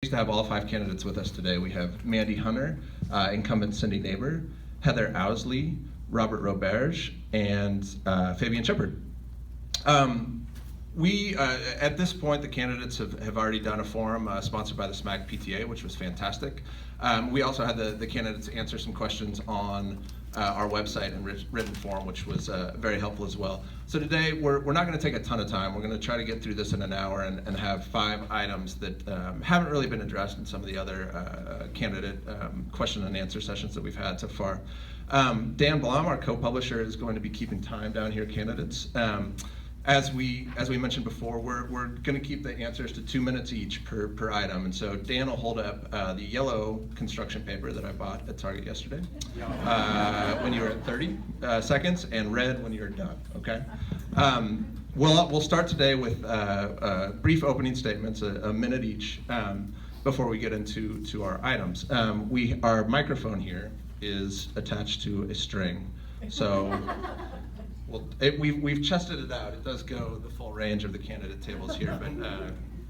pleased to have all 5 candidates with us today. We have Mandy Hunter, incumbent Cindy Neighbor, Heather Owsley, Robert Roberge, and Fabian Shepard. At this point, the candidates have already done a forum sponsored by the SMAC PTA, which was fantastic. We also had the candidates answer some questions on our website in written form, which was very helpful as well. So today, we're not going to take a ton of time. We're going to try to get through this in an hour and have 5 items that haven't really been addressed in some of the other candidate question and answer sessions that we've had so far. Dan Blom, our co-publisher, is going to be keeping time down here, candidates. As we mentioned before, we're going to keep the answers to 2 minutes each per item. And so Dan will hold up the yellow construction paper that I bought at Target yesterday when you were at 30 seconds, and red when you're done, okay? We'll start today with brief opening statements, a minute each, before we get into our items. Our microphone here is attached to a string, so we've tested it out. It does go the full range of the candidate tables here, but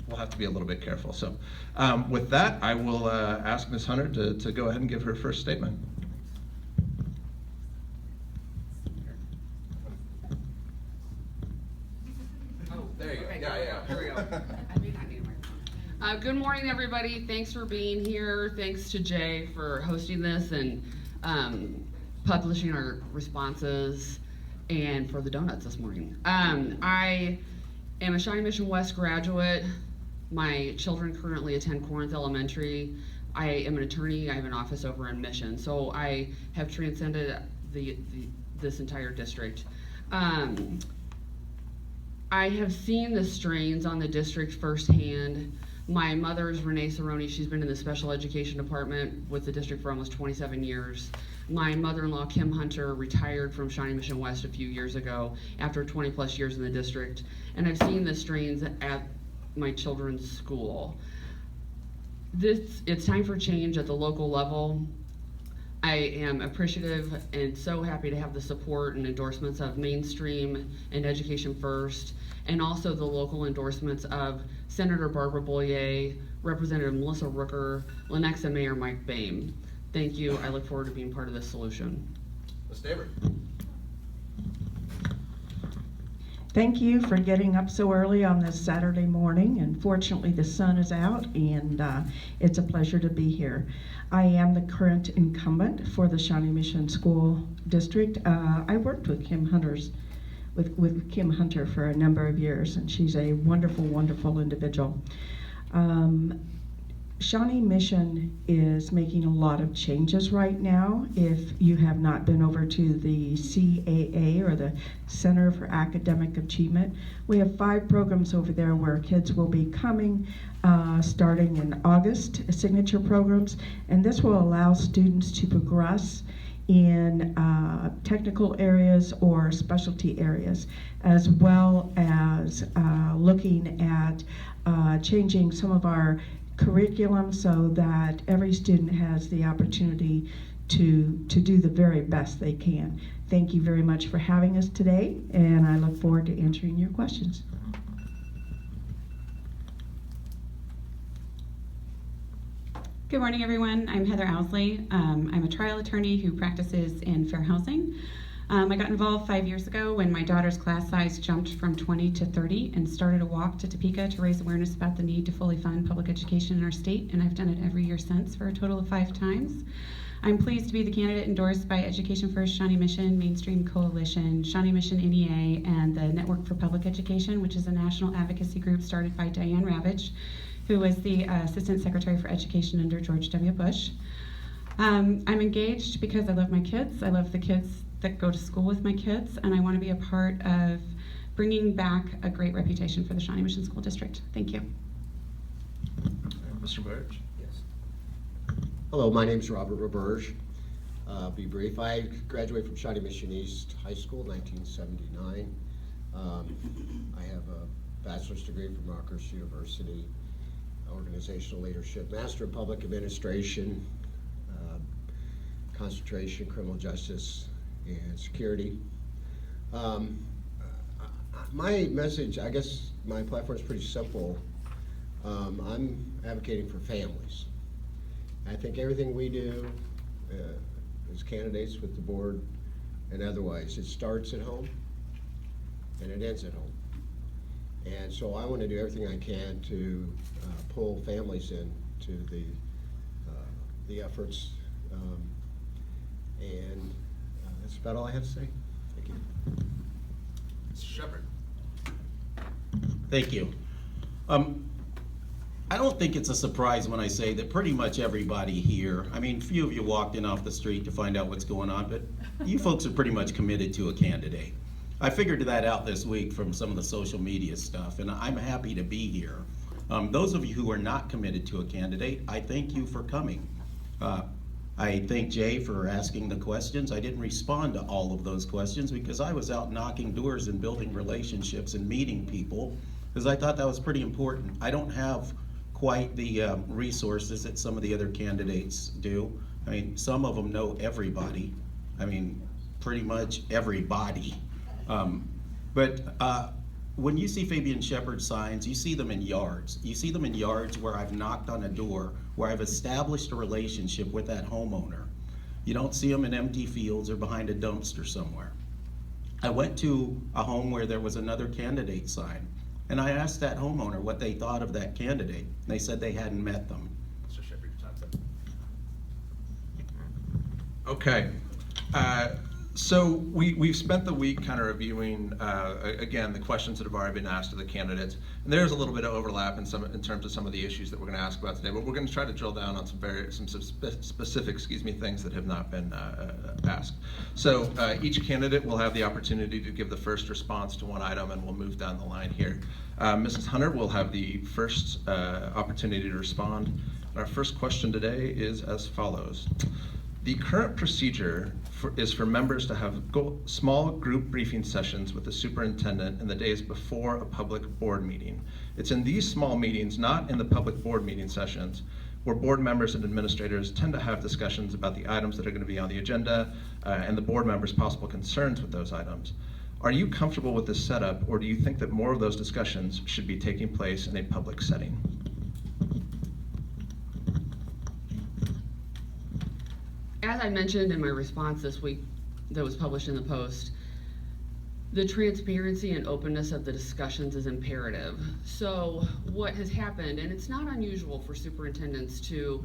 we'll have to be a little bit careful. So with that, I will ask Ms. Hunter to go ahead and give her first statement. Oh, there you go. Yeah, here we go. I may not need a microphone. Good morning, everybody. Thanks for being here. Thanks to Jay for hosting this and publishing our responses, and for the donuts this morning. I am a Shawnee Mission West graduate. My children currently attend Corinth Elementary. I am an attorney. I have an office over in Mission. So I have transcended this entire district. I have seen the strains on the district firsthand. My mother is Renee Cerrone. She's been in the special education department with the district for almost 27 years. My mother-in-law, Kim Hunter, retired from Shawnee Mission West a few years ago after 20 plus years in the district. And I've seen the strains at my children's school. It's time for change at the local level. I am appreciative and so happy to have the support and endorsements of Mainstream and Education First, and also the local endorsements of Senator Barbara Boyer, Representative Melissa Rooker, Lenexa Mayor Mike Boehm. Thank you. I look forward to being part of this solution. Ms. Neighbor. Thank you for getting up so early on this Saturday morning, and fortunately the sun is out, and it's a pleasure to be here. I am the current incumbent for the Shawnee Mission School District. I worked with Kim Hunter for a number of years, and she's a wonderful, wonderful individual. Shawnee Mission is making a lot of changes right now. If you have not been over to the CAA, or the Center for Academic Achievement, we have 5 programs over there where kids will be coming starting in August, signature programs, and this will allow students to progress in technical areas or specialty areas, as well as looking at changing some of our curriculum so that every student has the opportunity to do the very best they can. Thank you very much for having us today, and I look forward to answering your questions. Good morning, everyone. I'm Heather Owsley. I'm a trial attorney who practices in fair housing. I got involved 5 years ago when my daughter's class size jumped from 20 to 30 and started a walk to Topeka to raise awareness about the need to fully fund public education in our state, and I've done it every year since for a total of 5 times. I'm pleased to be the candidate endorsed by Education First, Shawnee Mission, Mainstream Coalition, Shawnee Mission NEA, and the Network for Public Education, which is a national advocacy group started by Diane Ravitch, who was the Assistant Secretary for Education under George W. Bush. I'm engaged because I love my kids. I love the kids that go to school with my kids, and I want to be a part of bringing back a great reputation for the Shawnee Mission School District. Thank you. Mr. Burge. Yes. Hello, my name is Robert Roberge. Be brief. I graduated from Shawnee Mission East High School in 1979. I have a bachelor's degree from Rockhurst University, organizational leadership, master of public administration, concentration, criminal justice, and security. My message, I guess my platform is pretty simple. I'm advocating for families. I think everything we do as candidates with the board and otherwise, it starts at home and it ends at home. And so I want to do everything I can to pull families in to the efforts. And that's about all I have to say. Thank you. Mr. Shepherd. Thank you. I don't think it's a surprise when I say that pretty much everybody here, I mean, few of you walked in off the street to find out what's going on, but you folks are pretty much committed to a candidate. I figured that out this week from some of the social media stuff, and I'm happy to be here. Those of you who are not committed to a candidate, I thank you for coming. I thank Jay for asking the questions. I didn't respond to all of those questions because I was out knocking doors and building relationships and meeting people because I thought that was pretty important. I don't have quite the resources that some of the other candidates do. I mean, some of them know everybody. I mean, pretty much everybody. But when you see Fabian Shepherd signs, you see them in yards. You see them in yards where I've knocked on a door, where I've established a relationship with that homeowner. You don't see them in empty fields or behind a dumpster somewhere. I went to a home where there was another candidate sign, and I asked that homeowner what they thought of that candidate. They said they hadn't met them. Mr. Shepherd, your time's up. Okay. So we've spent the week kind of reviewing, again, the questions that have already been asked of the candidates. And there's a little bit of overlap in terms of some of the issues that we're going to ask about today, but we're going to try to drill down on some specific, things that have not been asked. So each candidate will have the opportunity to give the first response to one item, and we'll move down the line here. Mrs. Hunter will have the first opportunity to respond. Our first question today is as follows. The current procedure is for members to have small group briefing sessions with the superintendent in the days before a public board meeting. It's in these small meetings, not in the public board meeting sessions, where board members and administrators tend to have discussions about the items that are going to be on the agenda and the board members' possible concerns with those items. Are you comfortable with this setup, or do you think that more of those discussions should be taking place in a public setting? As I mentioned in my response this week that was published in the Post, the transparency and openness of the discussions is imperative. So what has happened, and it's not unusual for superintendents to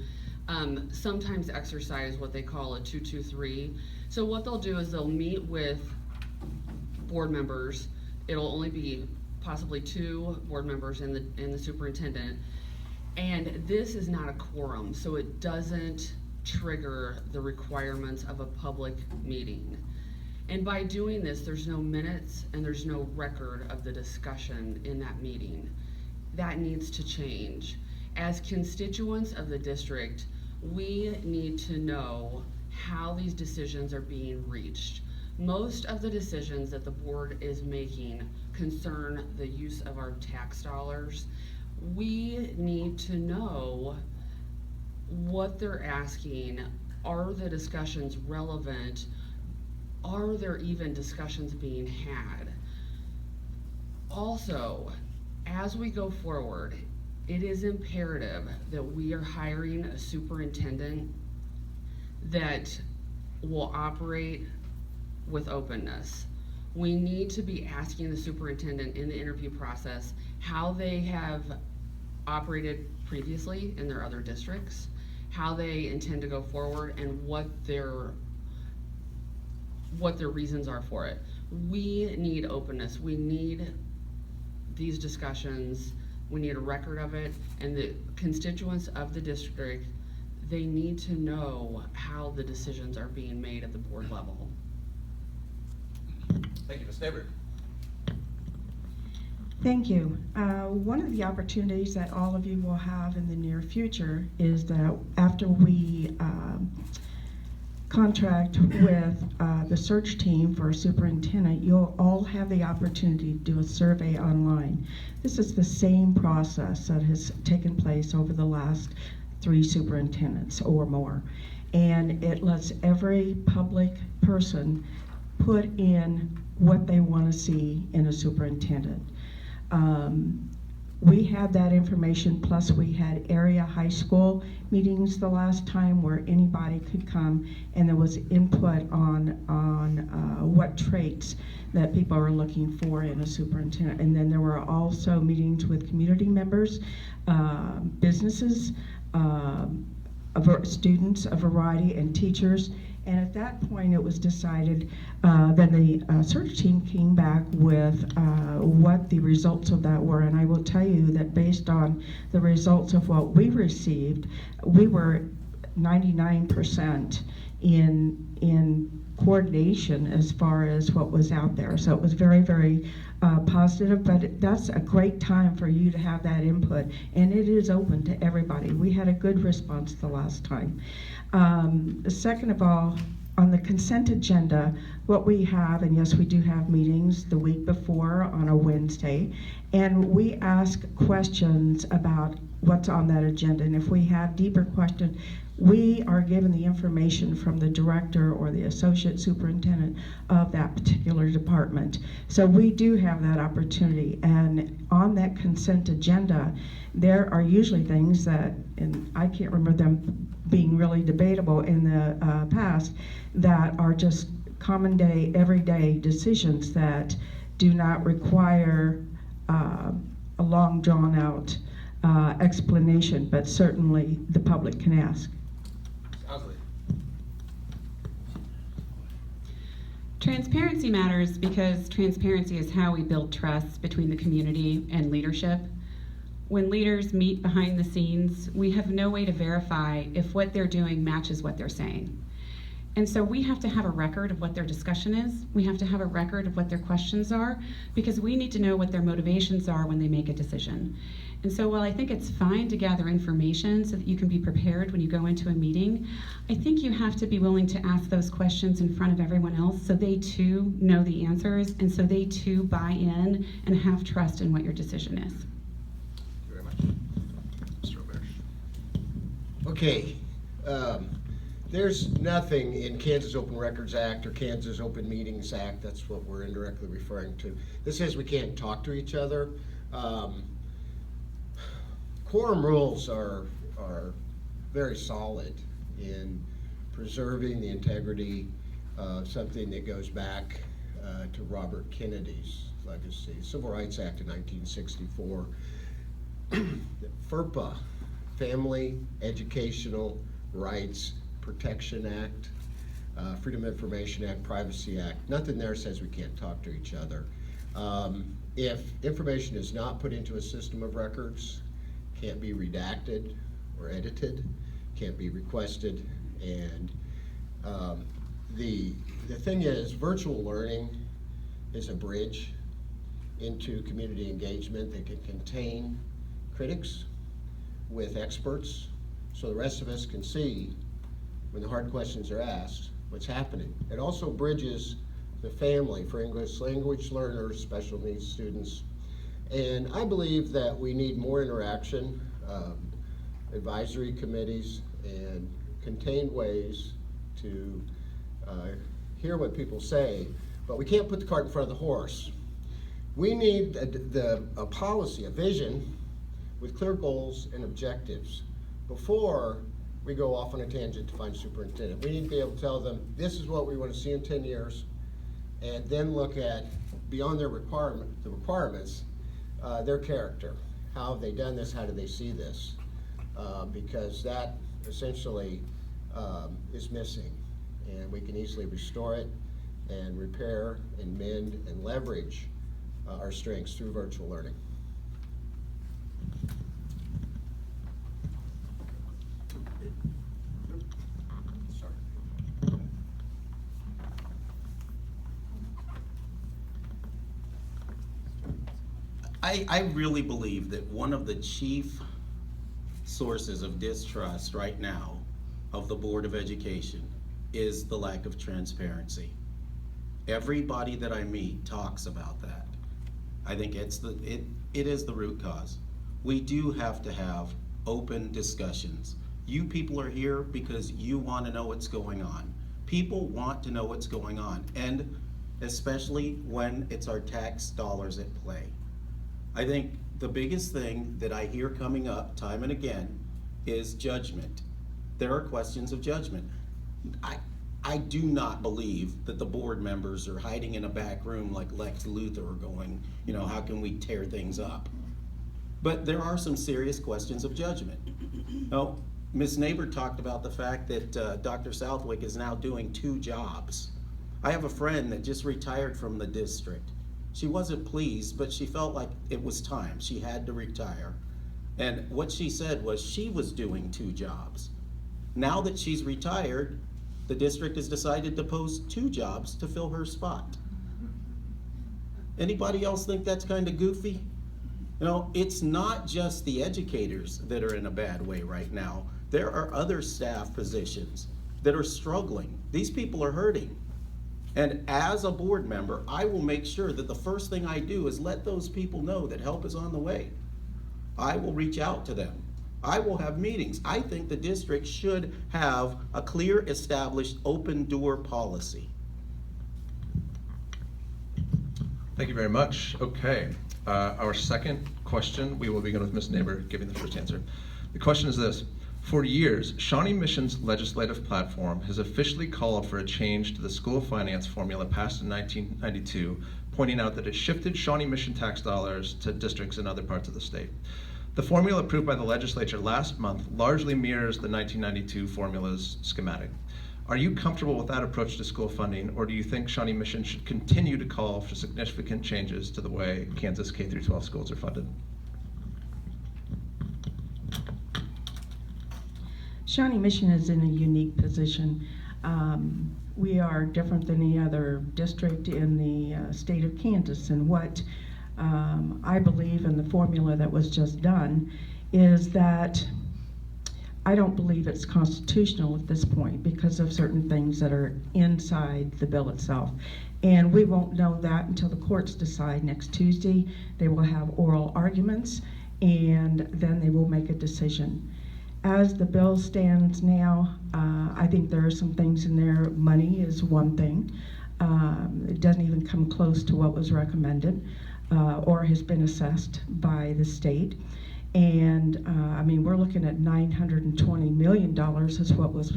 sometimes exercise what they call a 2-2-3. So what they'll do is they'll meet with board members. It'll only be possibly 2 board members and the superintendent. And this is not a quorum, so it doesn't trigger the requirements of a public meeting. And by doing this, there's no minutes and there's no record of the discussion in that meeting. That needs to change. As constituents of the district, we need to know how these decisions are being reached. Most of the decisions that the board is making concern the use of our tax dollars. We need to know what they're asking. Are the discussions relevant? Are there even discussions being had? Also, as we go forward, it is imperative that we are hiring a superintendent that will operate with openness. We need to be asking the superintendent in the interview process how they have operated previously in their other districts, how they intend to go forward, and what their reasons are for it. We need openness. We need these discussions. We need a record of it, and the constituents of the district, they need to know how the decisions are being made at the board level. Thank you, Ms. Neighbor. Thank you. One of the opportunities that all of you will have in the near future is that after we contract with the search team for a superintendent, you'll all have the opportunity to do a survey online. This is the same process that has taken place over the last 3 superintendents or more. And it lets every public person put in what they want to see in a superintendent. We had that information, plus we had area high school meetings the last time where anybody could come, and there was input on what traits that people are looking for in a superintendent. And then there were also meetings with community members, businesses, students, a variety, and teachers. And at that point, it was decided, then the search team came back with what the results of that were. And I will tell you that based on the results of what we received, we were 99% in coordination as far as what was out there. So it was very, very positive, but that's a great time for you to have that input, and it is open to everybody. We had a good response the last time. Second of all, on the consent agenda, what we have, and yes, we do have meetings the week before on a Wednesday, and we ask questions about what's on that agenda. And if we have deeper questions, we are given the information from the director or the associate superintendent of that particular department. So we do have that opportunity. And on that consent agenda, there are usually things that, and I can't remember them being really debatable in the past, that are just common day, everyday decisions that do not require a long drawn out explanation, but certainly the public can ask. Transparency matters because transparency is how we build trust between the community and leadership. When leaders meet behind the scenes, we have no way to verify if what they're doing matches what they're saying. And so we have to have a record of what their discussion is. We have to have a record of what their questions are, because we need to know what their motivations are when they make a decision. And so while I think it's fine to gather information so that you can be prepared when you go into a meeting, I think you have to be willing to ask those questions in front of everyone else so they too know the answers, and so they too buy in and have trust in what your decision is. Thank you very much. Mr. Roberge. Okay. There's nothing in Kansas Open Records Act or Kansas Open Meetings Act, that's what we're indirectly referring to. This says we can't talk to each other. Quorum rules are very solid in preserving the integrity of something that goes back to Robert Kennedy's legacy. Civil Rights Act of 1964. FERPA, Family Educational Rights Protection Act, Freedom of Information Act, Privacy Act. Nothing there says we can't talk to each other. If information is not put into a system of records, can't be redacted or edited, can't be requested, and the thing is, virtual learning is a bridge into community engagement that can contain critics with experts, so the rest of us can see when the hard questions are asked what's happening. It also bridges the family for English language learners, special needs students, and I believe that we need more interaction, advisory committees, and contained ways to hear what people say, but we can't put the cart in front of the horse. We need a policy, a vision with clear goals and objectives before we go off on a tangent to find a superintendent. We need to be able to tell them, this is what we want to see in 10 years, and then look at, beyond their requirements, their character. How have they done this? How do they see this? Because that essentially is missing, and we can easily restore it and repair and mend and leverage our strengths through virtual learning. I really believe that one of the chief sources of distrust right now of the Board of Education is the lack of transparency. Everybody that I meet talks about that. I think it is the root cause. We do have to have open discussions. You people are here because you want to know what's going on. People want to know what's going on, and especially when it's our tax dollars at play. I think the biggest thing that I hear coming up time and again is judgment. There are questions of judgment. I do not believe that the board members are hiding in a back room like Lex Luthor going, how can we tear things up? But there are some serious questions of judgment. Now, Ms. Neighbor talked about the fact that Dr. Southwick is now doing 2 jobs. I have a friend that just retired from the district. She wasn't pleased, but she felt like it was time. She had to retire. And what she said was she was doing 2 jobs. Now that she's retired, the district has decided to post 2 jobs to fill her spot. Anybody else think that's kind of goofy? It's not just the educators that are in a bad way right now. There are other staff positions that are struggling. These people are hurting. And as a board member, I will make sure that the first thing I do is let those people know that help is on the way. I will reach out to them. I will have meetings. I think the district should have a clear, established, open door policy. Thank you very much. Okay, our second question, we will begin with Ms. Neighbor giving the first answer. The question is this: for years, Shawnee Mission's legislative platform has officially called for a change to the school finance formula passed in 1992, pointing out that it shifted Shawnee Mission tax dollars to districts in other parts of the state. The formula approved by the legislature last month largely mirrors the 1992 formula's schematic. Are you comfortable with that approach to school funding, or do you think Shawnee Mission should continue to call for significant changes to the way Kansas K-12 schools are funded? Shawnee Mission is in a unique position. We are different than any other district in the state of Kansas, and what I believe in the formula that was just done is that I don't believe it's constitutional at this point because of certain things that are inside the bill itself. And we won't know that until the courts decide next Tuesday. They will have oral arguments, and then they will make a decision. As the bill stands now, I think there are some things in there. Money is one thing. It doesn't even come close to what was recommended or has been assessed by the state. And we're looking at $920 million is what was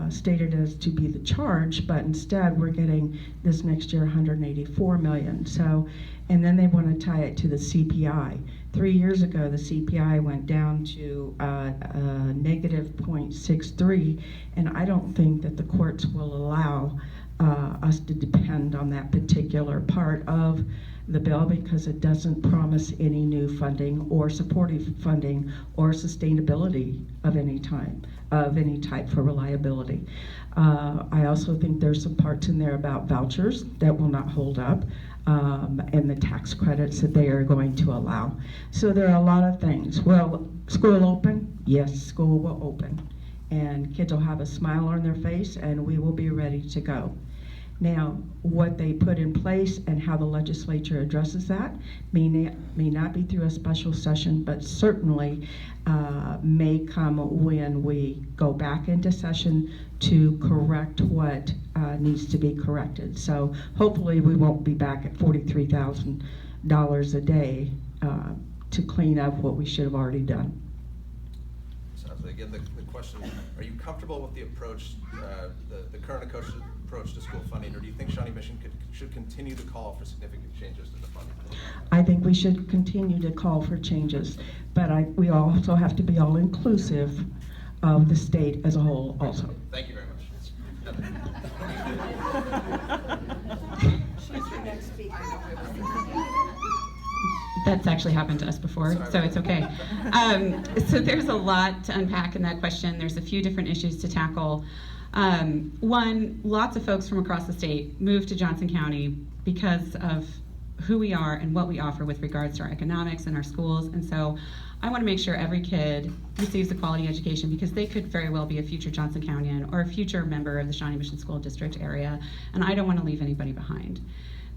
stated as to be the charge, but instead we're getting this next year $184 million. So, and then they want to tie it to the CPI. 3 years ago, the CPI went down to negative 0.63, and I don't think that the courts will allow us to depend on that particular part of the bill because it doesn't promise any new funding or supportive funding or sustainability of any type for reliability. I also think there's some parts in there about vouchers that will not hold up, and the tax credits that they are going to allow. So there are a lot of things. Will school open? Yes, school will open. And kids will have a smile on their face and we will be ready to go. Now, what they put in place and how the legislature addresses that may not be through a special session, but certainly may come when we go back into session to correct what needs to be corrected. So hopefully we won't be back at $43,000 a day to clean up what we should have already done. So again, the question, are you comfortable with the approach, the current approach to school funding, or do you think Shawnee Mission should continue to call for significant changes to the funding? I think we should continue to call for changes, but we also have to be all inclusive of the state as a whole also. Thank you very much. That's actually happened to us before, so it's okay. So there's a lot to unpack in that question. There's a few different issues to tackle. One, lots of folks from across the state moved to Johnson County because of who we are and what we offer with regards to our economics and our schools. And so I want to make sure every kid receives a quality education because they could very well be a future Johnson Countyan or a future member of the Shawnee Mission School District area, and I don't want to leave anybody behind.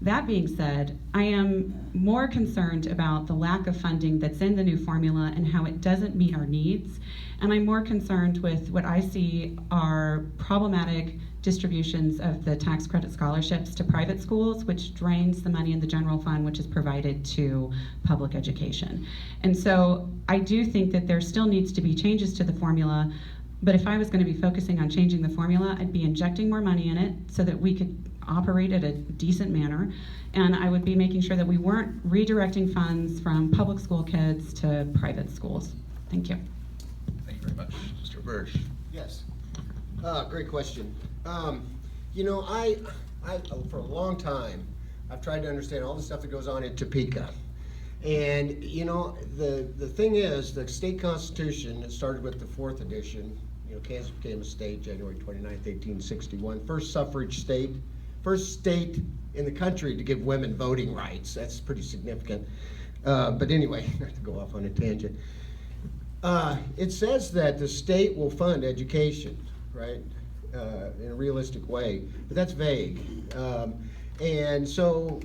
That being said, I am more concerned about the lack of funding that's in the new formula and how it doesn't meet our needs. And I'm more concerned with what I see are problematic distributions of the tax credit scholarships to private schools, which drains the money in the general fund, which is provided to public education. And so I do think that there still needs to be changes to the formula, but if I was going to be focusing on changing the formula, I'd be injecting more money in it so that we could operate at a decent manner, and I would be making sure that we weren't redirecting funds from public school kids to private schools. Thank you. Thank you very much. Mr. Burge. Yes. Great question. You know, I for a long time, I've tried to understand all the stuff that goes on in Topeka. And, you know, the thing is, the state constitution, it started with the 4th edition. You know, Kansas became a state January 29th, 1861. First suffrage state, first state in the country to give women voting rights. That's pretty significant. But anyway, not to go off on a tangent. It says that the state will fund education, right, in a realistic way, but that's vague. And so,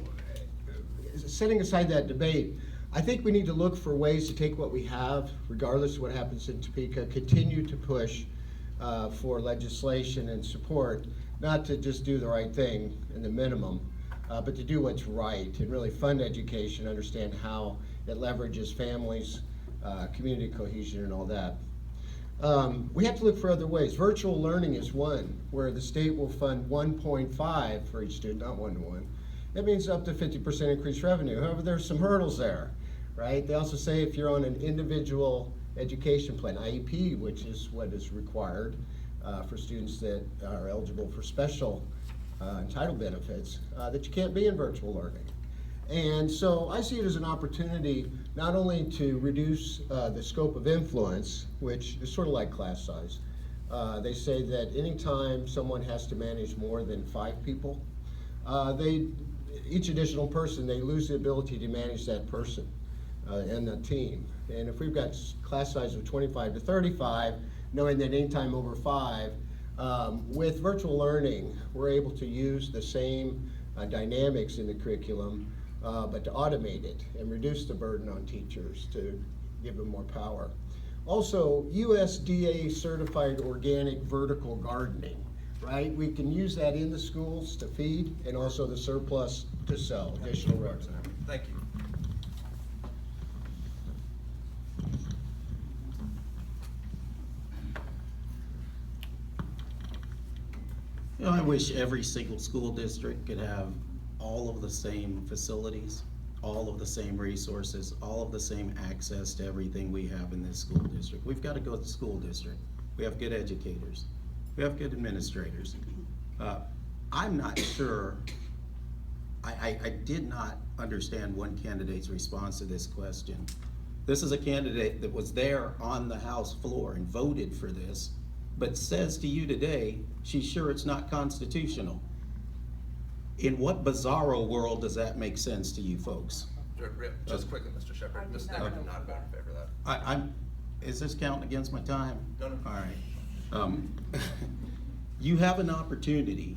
setting aside that debate, I think we need to look for ways to take what we have, regardless of what happens in Topeka, continue to push for legislation and support, not to just do the right thing in the minimum, but to do what's right and really fund education, understand how it leverages families, community cohesion and all that. We have to look for other ways. Virtual learning is one, where the state will fund 1.5 for each student, not 1-to-1. That means up to 50% increased revenue. However, there's some hurdles there, right? They also say if you're on an individual education plan, IEP, which is what is required for students that are eligible for special entitled benefits, that you can't be in virtual learning. And so I see it as an opportunity not only to reduce the scope of influence, which is sort of like class size. They say that anytime someone has to manage more than 5 people, each additional person, they lose the ability to manage that person and the team. And if we've got class size of 25 to 35, knowing that anytime over 5, with virtual learning, we're able to use the same dynamics in the curriculum, but to automate it and reduce the burden on teachers to give them more power. Also, USDA certified organic vertical gardening, right? We can use that in the schools to feed and also the surplus to sell, additional revenue. Thank you. You know, I wish every single school district could have all of the same facilities, all of the same resources, all of the same access to everything we have in this school district. We've got to go to the school district. We have good educators. We have good administrators. I'm not sure, I did not understand one candidate's response to this question. This is a candidate that was there on the House floor and voted for this, but says to you today, she's sure it's not constitutional. In what bizarro world does that make sense to you folks? Just quickly, Mr. Shepherd, Ms. Snyder did not vote in favor of that. Is this counting against my time? No. All right. You have an opportunity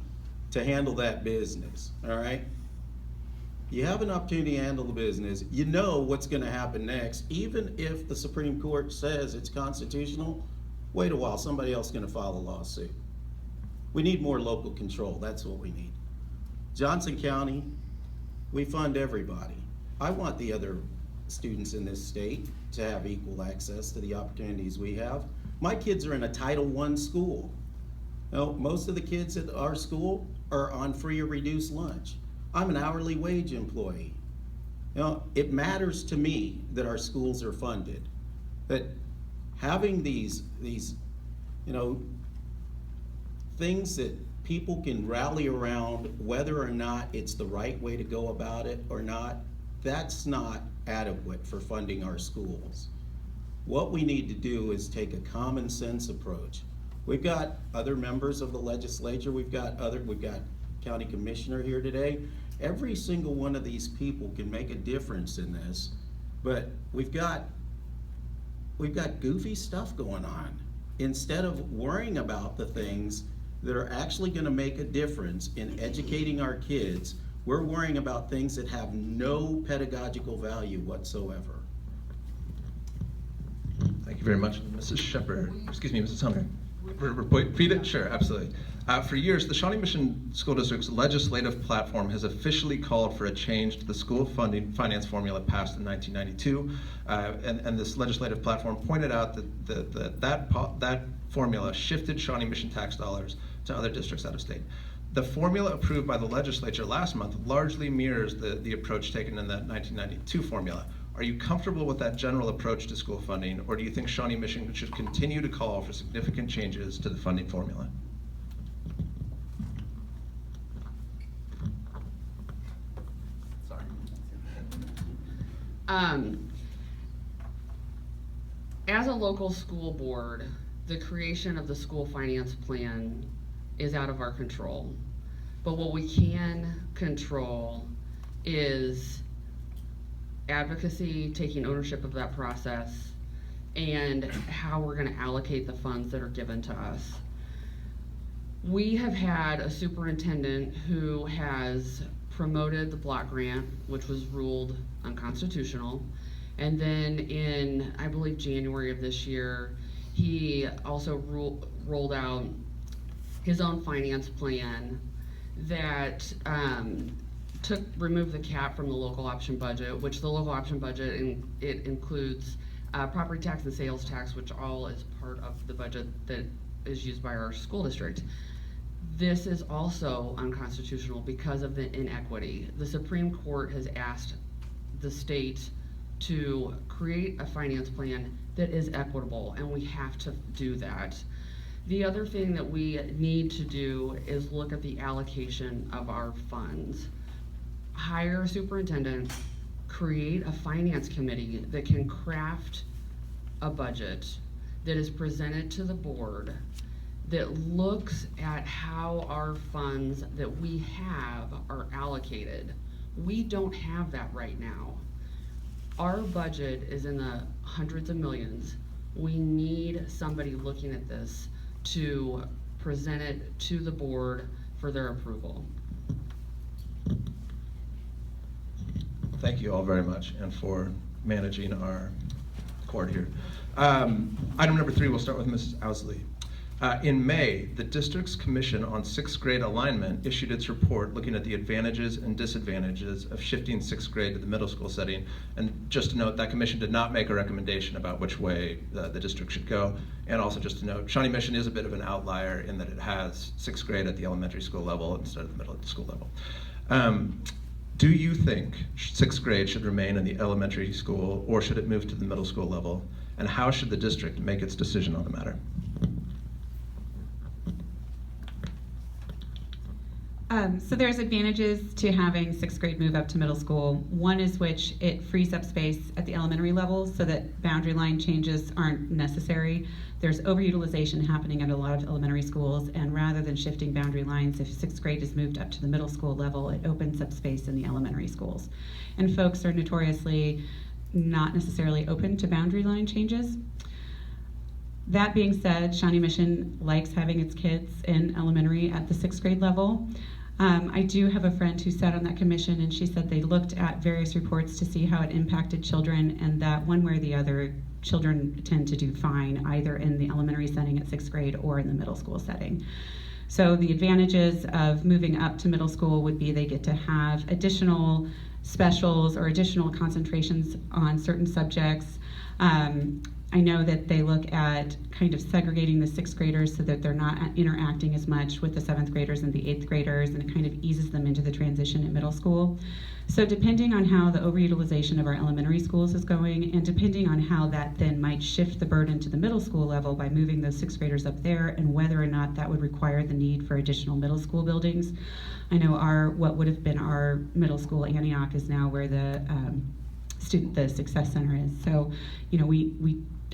to handle that business, all right? You have an opportunity to handle the business. You know what's gonna happen next. Even if the Supreme Court says it's constitutional, wait a while, somebody else is gonna file a lawsuit. We need more local control, that's what we need. Johnson County, we fund everybody. I want the other students in this state to have equal access to the opportunities we have. My kids are in a Title I school. Now, most of the kids at our school are on free or reduced lunch. I'm an hourly wage employee. You know, it matters to me that our schools are funded. That having these you know, things that people can rally around, whether or not it's the right way to go about it or not, that's not adequate for funding our schools. What we need to do is take a common sense approach. We've got other members of the legislature, we've got county commissioner here today. Every single one of these people can make a difference in this, but we've got goofy stuff going on. Instead of worrying about the things that are actually gonna make a difference in educating our kids, we're worrying about things that have no pedagogical value whatsoever. Thank you very much, Mrs. Shepherd. Excuse me, Mrs. Hunter. Repeat it? Sure, absolutely. For years, the Shawnee Mission School District's legislative platform has officially called for a change to the school funding finance formula passed in 1992, and this legislative platform pointed out that formula shifted Shawnee Mission tax dollars to other districts out of state. The formula approved by the legislature last month largely mirrors the approach taken in that 1992 formula. Are you comfortable with that general approach to school funding, or do you think Shawnee Mission should continue to call for significant changes to the funding formula? Sorry. As a local school board, the creation of the school finance plan is out of our control. But what we can control is advocacy, taking ownership of that process, and how we're gonna allocate the funds that are given to us. We have had a superintendent who has promoted the block grant, which was ruled unconstitutional. And then in, I believe, January of this year, he also rolled out his own finance plan that removed the cap from the local option budget, which the local option budget, it includes property tax and sales tax, which all is part of the budget that is used by our school district. This is also unconstitutional because of the inequity. The Supreme Court has asked the state to create a finance plan that is equitable, and we have to do that. The other thing that we need to do is look at the allocation of our funds. Hire a superintendent, create a finance committee that can craft a budget that is presented to the board that looks at how our funds that we have are allocated. We don't have that right now. Our budget is in the hundreds of millions. We need somebody looking at this to present it to the board for their approval. Thank you all very much, and for managing our court here. Item number 3, we'll start with Mrs. Owsley. In May, the district's Commission on 6th Grade Alignment issued its report looking at the advantages and disadvantages of shifting 6th grade to the middle school setting. And just to note, that commission did not make a recommendation about which way the district should go. And also just to note, Shawnee Mission is a bit of an outlier in that it has 6th grade at the elementary school level instead of the middle school level. Do you think 6th grade should remain in the elementary school, or should it move to the middle school level? And how should the district make its decision on the matter? So there's advantages to having 6th grade move up to middle school. One is which it frees up space at the elementary level so that boundary line changes aren't necessary. There's overutilization happening at a lot of elementary schools, and rather than shifting boundary lines, if 6th grade is moved up to the middle school level, it opens up space in the elementary schools. And folks are notoriously not necessarily open to boundary line changes. That being said, Shawnee Mission likes having its kids in elementary at the 6th grade level. I do have a friend who sat on that commission, and she said they looked at various reports to see how it impacted children, and that one way or the other, children tend to do fine either in the elementary setting at 6th grade or in the middle school setting. So the advantages of moving up to middle school would be they get to have additional specials or additional concentrations on certain subjects. I know that they look at kind of segregating the 6th graders so that they're not interacting as much with the 7th graders and the 8th graders, and it kind of eases them into the transition at middle school. So depending on how the overutilization of our elementary schools is going, and depending on how that then might shift the burden to the middle school level by moving those 6th graders up there, and whether or not that would require the need for additional middle school buildings. I know what would have been our middle school, Antioch, is now where the Success Center is. So, you know,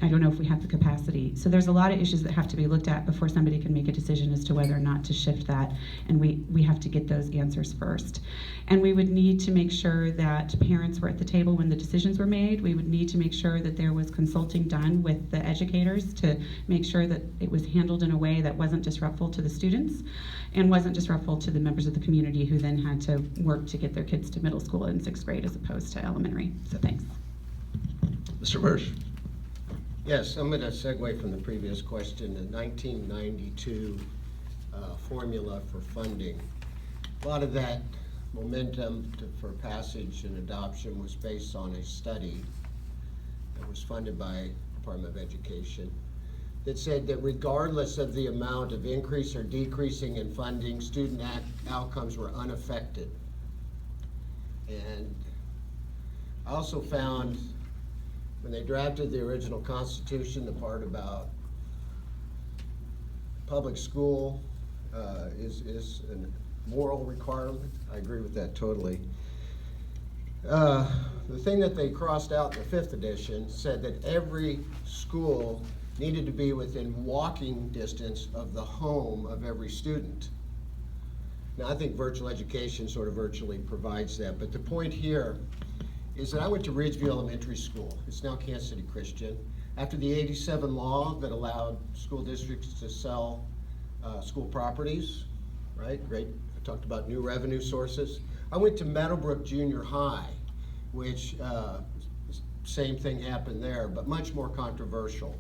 I don't know if we have the capacity. So there's a lot of issues that have to be looked at before somebody can make a decision as to whether or not to shift that, and we have to get those answers first. And we would need to make sure that parents were at the table when the decisions were made. We would need to make sure that there was consulting done with the educators to make sure that it was handled in a way that wasn't disruptful to the students and wasn't disruptful to the members of the community who then had to work to get their kids to middle school in 6th grade as opposed to elementary. So thanks. Mr. Bursch. Yes, I'm going to segue from the previous question, the 1992 formula for funding. A lot of that momentum for passage and adoption was based on a study that was funded by Department of Education that said that regardless of the amount of increase or decreasing in funding, student outcomes were unaffected. And I also found when they drafted the original Constitution, the part about public school is a moral requirement. I agree with that totally. The thing that they crossed out in the 5th edition said that every school needed to be within walking distance of the home of every student. Now, I think virtual education sort of virtually provides that, but the point here is that I went to Ridgeview Elementary School. It's now Kansas City Christian. After the '87 law that allowed school districts to sell school properties, right? Great, I talked about new revenue sources. I went to Meadowbrook Junior High, which same thing happened there, but much more controversial.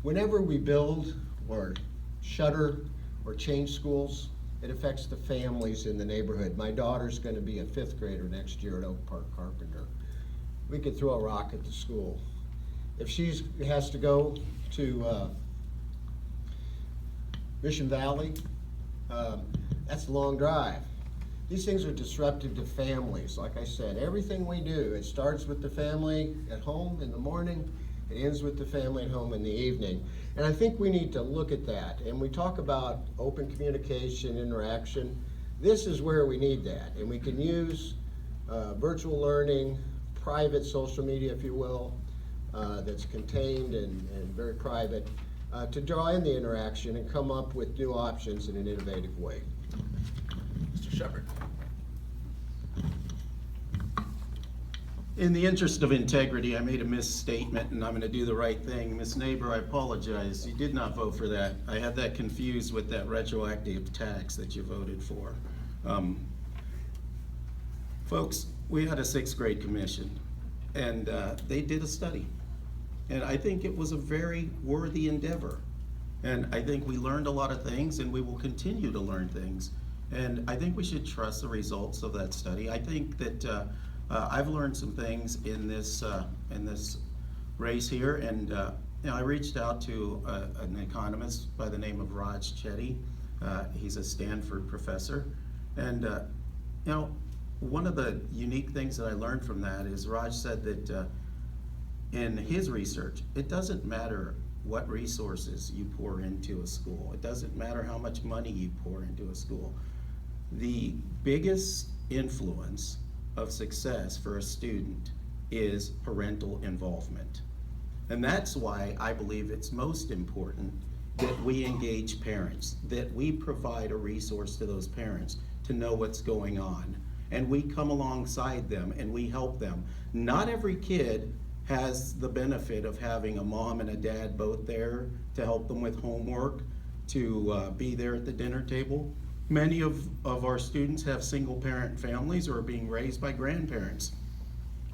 Whenever we build or shutter or change schools, it affects the families in the neighborhood. My daughter's going to be a 5th grader next year at Oak Park Carpenter. We could throw a rock at the school. If she has to go to Mission Valley, that's a long drive. These things are disruptive to families. Like I said, everything we do, it starts with the family at home in the morning, it ends with the family at home in the evening. And I think we need to look at that. And we talk about open communication, interaction. This is where we need that. And we can use virtual learning, private social media, if you will, that's contained and very private, to draw in the interaction and come up with new options in an innovative way. Mr. Shepard. In the interest of integrity, I made a misstatement, and I'm going to do the right thing. Ms. Neighbor, I apologize. You did not vote for that. I had that confused with that retroactive tax that you voted for. Folks, we had a 6th grade commission, and they did a study. And I think it was a very worthy endeavor. And I think we learned a lot of things, and we will continue to learn things. And I think we should trust the results of that study. I think that I've learned some things in this race here, and you know, I reached out to an economist by the name of Raj Chetty. He's a Stanford professor, and you know, one of the unique things that I learned from that is Raj said that in his research, it doesn't matter what resources you pour into a school. It doesn't matter how much money you pour into a school. The biggest influence of success for a student is parental involvement. And that's why I believe it's most important that we engage parents, that we provide a resource to those parents to know what's going on. And we come alongside them and we help them. Not every kid has the benefit of having a mom and a dad both there to help them with homework, to be there at the dinner table. Many of our students have single parent families or are being raised by grandparents.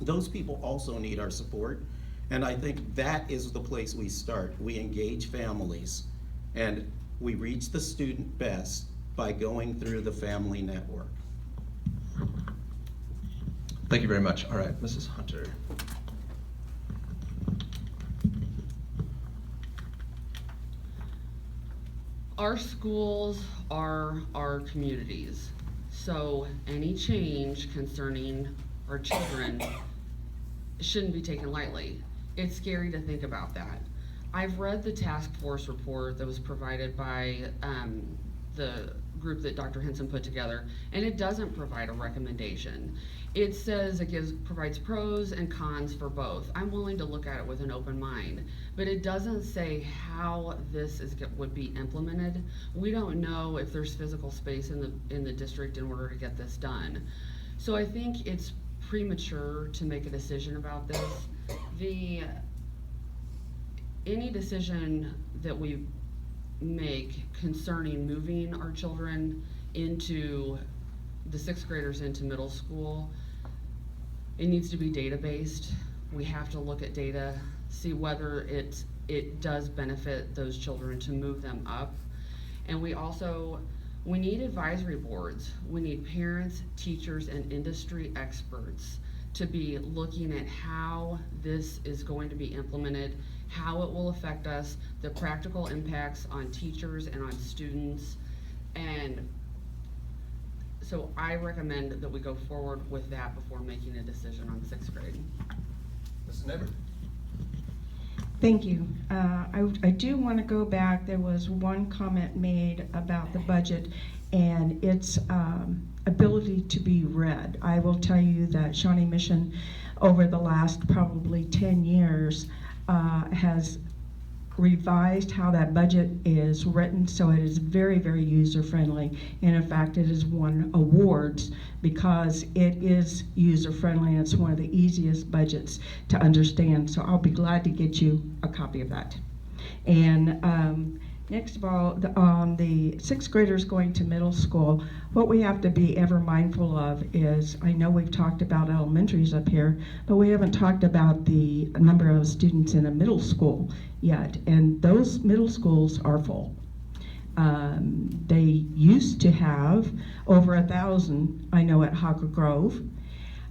Those people also need our support, and I think that is the place we start. We engage families, and we reach the student best by going through the family network. Thank you very much. All right, Mrs. Hunter. Our schools are our communities, so any change concerning our children shouldn't be taken lightly. It's scary to think about that. I've read the task force report that was provided by the group that Dr. Henson put together, and it doesn't provide a recommendation. It says it provides pros and cons for both. I'm willing to look at it with an open mind, but it doesn't say how this would be implemented. We don't know if there's physical space in the district in order to get this done. So I think it's premature to make a decision about this. Any decision that we make concerning moving our children into the 6th graders into middle school, it needs to be data based. We have to look at data see whether it does benefit those children to move them up. And we need advisory boards. We need parents, teachers, and industry experts to be looking at how this is going to be implemented, how it will affect us, the practical impacts on teachers and on students. And so I recommend that we go forward with that before making a decision on 6th grade. Mrs. Neighbor? Thank you. I do want to go back. There was one comment made about the budget and its ability to be read. I will tell you that Shawnee Mission, over the last probably 10 years, has revised how that budget is written, so it is very, very user-friendly. And in fact, it has won awards because it is user-friendly and it's one of the easiest budgets to understand. So I'll be glad to get you a copy of that. And next of all, the 6th graders going to middle school, what we have to be ever mindful of is, I know we've talked about elementaries up here, but we haven't talked about the number of students in a middle school yet, and those middle schools are full. They used to have over 1,000, I know, at Hawker Grove,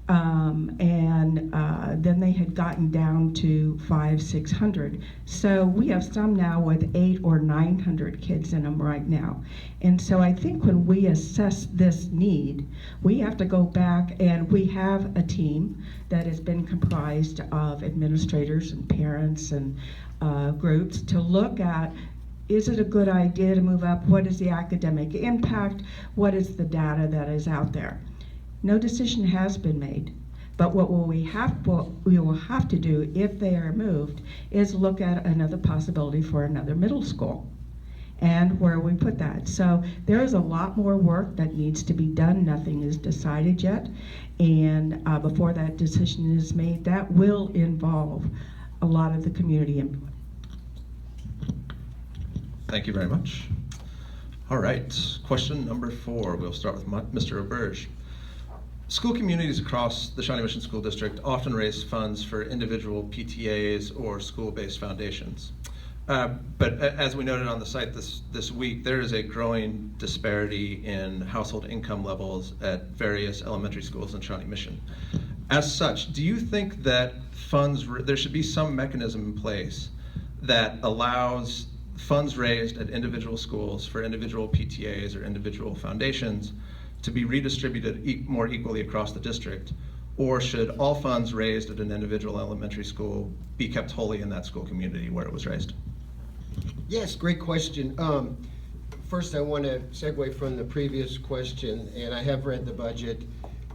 and then they had gotten down to 500-600. So we have some now with 800 or 900 kids in them right now. And so I think when we assess this need, we have to go back, and we have a team that has been comprised of administrators and parents and groups to look at, is it a good idea to move up? What is the academic impact? What is the data that is out there? No decision has been made, but what we will have to do if they are moved is look at another possibility for another middle school and where we put that. So there is a lot more work that needs to be done. Nothing is decided yet, and before that decision is made, that will involve a lot of the community input. Thank you very much. All right, question number 4. We'll start with Mr. Auberge. School communities across the Shawnee Mission School District often raise funds for individual PTAs or school-based foundations. But as we noted on the site this week, there is a growing disparity in household income levels at various elementary schools in Shawnee Mission. As such, do you think that there should be some mechanism in place that allows funds raised at individual schools for individual PTAs or individual foundations to be redistributed more equally across the district? Or should all funds raised at an individual elementary school be kept wholly in that school community where it was raised? Yes, great question. First, I want to segue from the previous question, and I have read the budget,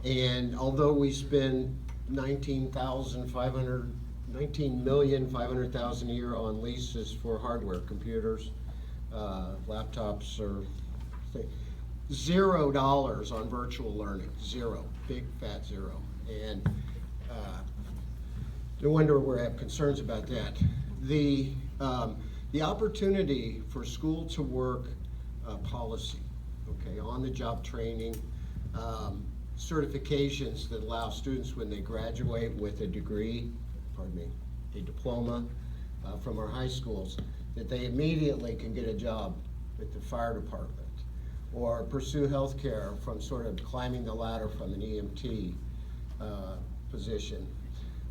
and although we spend $19,500,000 a year on leases for hardware, computers, laptops, or $0 on virtual learning, zero, big fat zero. And no wonder we have concerns about that. The opportunity for school to work policy, okay, on-the-job training, certifications that allow students when they graduate with a degree, a diploma from our high schools, that they immediately can get a job at the fire department or pursue healthcare from sort of climbing the ladder from an EMT position.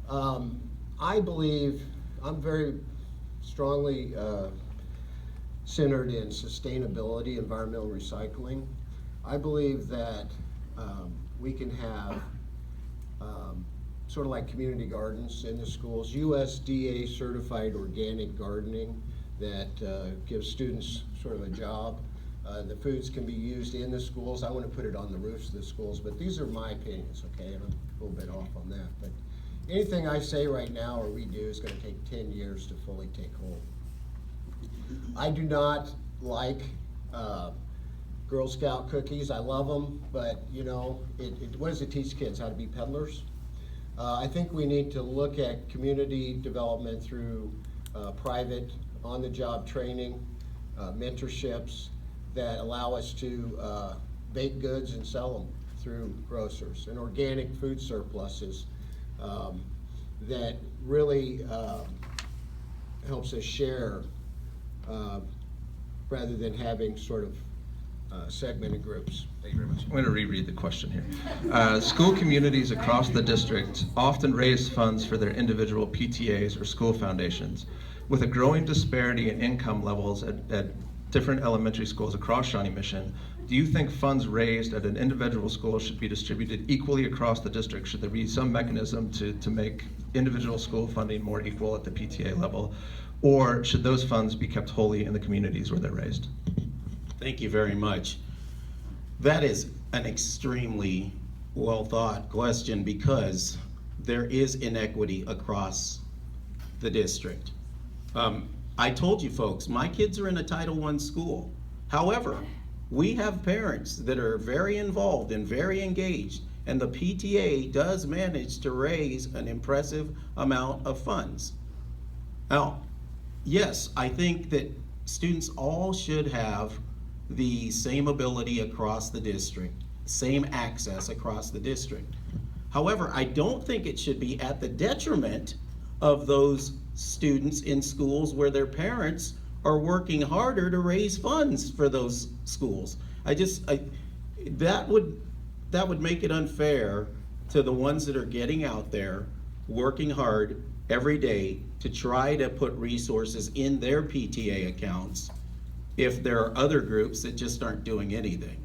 I believe I'm very strongly centered in sustainability, environmental recycling. I believe that we can have sort of like community gardens in the schools, USDA certified organic gardening that gives students sort of a job. The foods can be used in the schools. I want to put it on the roofs of the schools, but these are my opinions, okay? And I'm a little bit off on that. But anything I say right now or we do is going to take 10 years to fully take hold. I do not like Girl Scout cookies. I love them, but you know, what does it teach kids? How to be peddlers? I think we need to look at community development through private on-the-job training, mentorships that allow us to bake goods and sell them through grocers, and organic food surpluses that really helps us share rather than having sort of segmented groups. Thank you very much. I'm going to reread the question here. School communities across the district often raise funds for their individual PTAs or school foundations. With a growing disparity in income levels at different elementary schools across Shawnee Mission, do you think funds raised at an individual school should be distributed equally across the district? Should there be some mechanism to make individual school funding more equal at the PTA level? Or should those funds be kept wholly in the communities where they're raised? Thank you very much. That is an extremely well thought question because there is inequity across the district. I told you folks, my kids are in a Title I school. However, we have parents that are very involved and very engaged, and the PTA does manage to raise an impressive amount of funds. Now, yes, I think that students all should have the same ability across the district, same access across the district. However, I don't think it should be at the detriment of those students in schools where their parents are working harder to raise funds for those schools. That would make it unfair to the ones that are getting out there, working hard every day to try to put resources in their PTA accounts if there are other groups that just aren't doing anything.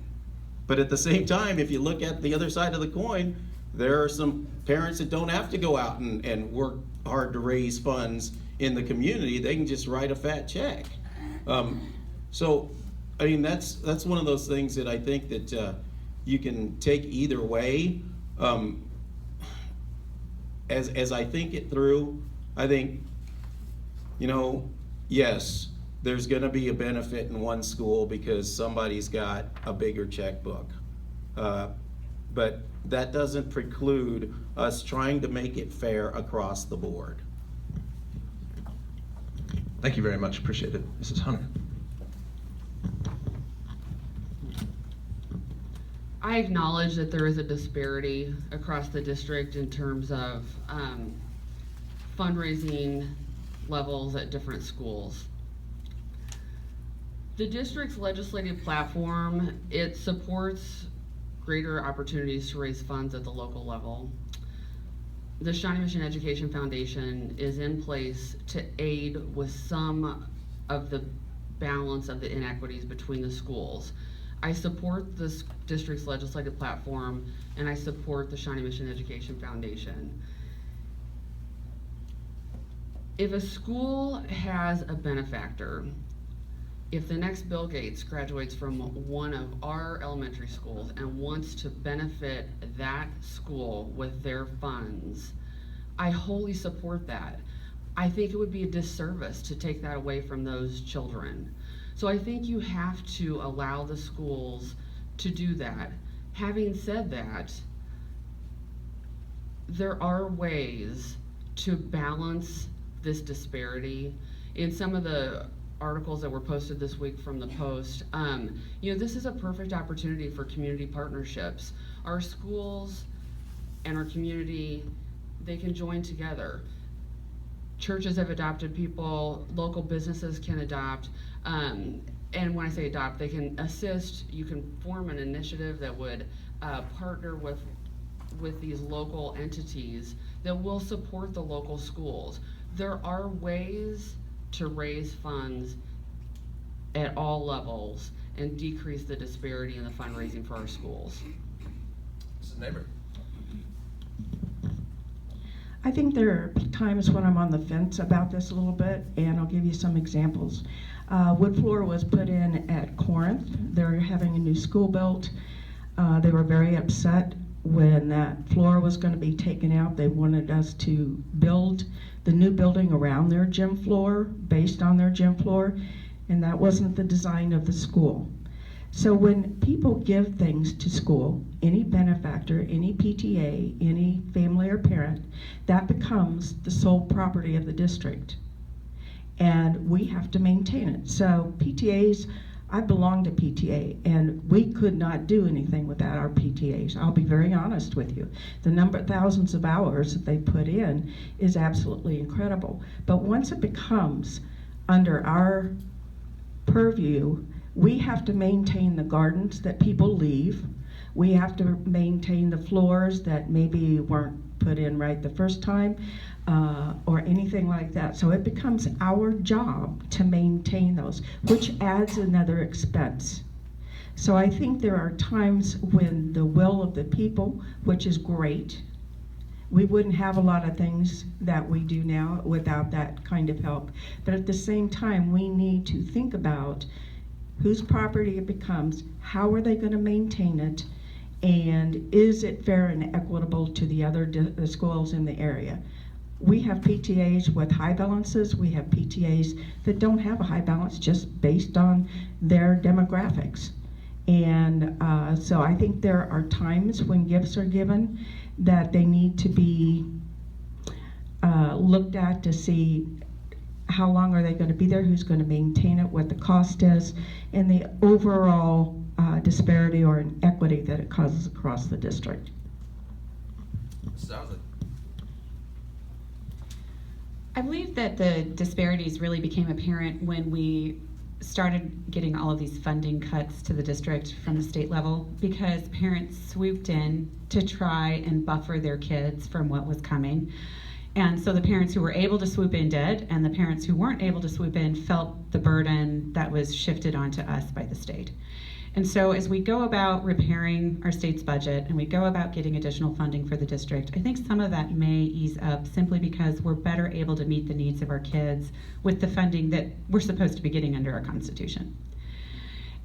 But at the same time, if you look at the other side of the coin, there are some parents that don't have to go out and work hard to raise funds in the community. They can just write a fat check. So, I mean, that's one of those things that I think that you can take either way. As I think it through, I think, yes, there's going to be a benefit in one school because somebody's got a bigger checkbook. But that doesn't preclude us trying to make it fair across the board. Thank you very much. Appreciate it. Mrs. Hunter. I acknowledge that there is a disparity across the district in terms of fundraising levels at different schools. The district's legislative platform, it supports greater opportunities to raise funds at the local level. The Shawnee Mission Education Foundation is in place to aid with some of the balance of the inequities between the schools. I support this district's legislative platform, and I support the Shawnee Mission Education Foundation. If a school has a benefactor, if the next Bill Gates graduates from one of our elementary schools and wants to benefit that school with their funds, I wholly support that. I think it would be a disservice to take that away from those children. So I think you have to allow the schools to do that. Having said that, there are ways to balance this disparity. In some of the articles that were posted this week from the Post, this is a perfect opportunity for community partnerships. Our schools and our community, they can join together. Churches have adopted people, local businesses can adopt, and when I say adopt, they can assist. You can form an initiative that would partner with these local entities that will support the local schools. There are ways to raise funds at all levels and decrease the disparity in the fundraising for our schools. Mrs. Neighbor. I think there are times when I'm on the fence about this a little bit, and I'll give you some examples. Wood floor was put in at Corinth. They're having a new school built. They were very upset when that floor was going to be taken out. They wanted us to build the new building around their gym floor, based on their gym floor, and that wasn't the design of the school. So when people give things to school, any benefactor, any PTA, any family or parent, that becomes the sole property of the district. And we have to maintain it. So PTAs I belong to PTA, and we could not do anything without our PTAs. I'll be very honest with you. The number of thousands of hours that they put in is absolutely incredible. But once it becomes under our purview, we have to maintain the gardens that people leave. We have to maintain the floors that maybe weren't put in right the first time, or anything like that. So it becomes our job to maintain those, which adds another expense. So I think there are times when the will of the people, which is great, we wouldn't have a lot of things that we do now without that kind of help. But at the same time, we need to think about whose property it becomes, how are they going to maintain it, and is it fair and equitable to the other schools in the area. We have PTAs with high balances, we have PTAs that don't have a high balance just based on their demographics. And so I think there are times when gifts are given that they need to be looked at to see how long are they going to be there, who's going to maintain it, what the cost is, and the overall disparity or inequity that it causes across the district. Mrs. Owsley. I believe that the disparities really became apparent when we started getting all of these funding cuts to the district from the state level, because parents swooped in to try and buffer their kids from what was coming. And so the parents who were able to swoop in did, and the parents who weren't able to swoop in felt the burden that was shifted onto us by the state. And so as we go about repairing our state's budget and we go about getting additional funding for the district, I think some of that may ease up simply because we're better able to meet the needs of our kids with the funding that we're supposed to be getting under our Constitution.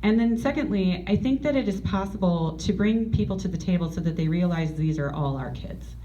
And then secondly, I think that it is possible to bring people to the table so that they realize these are all our kids.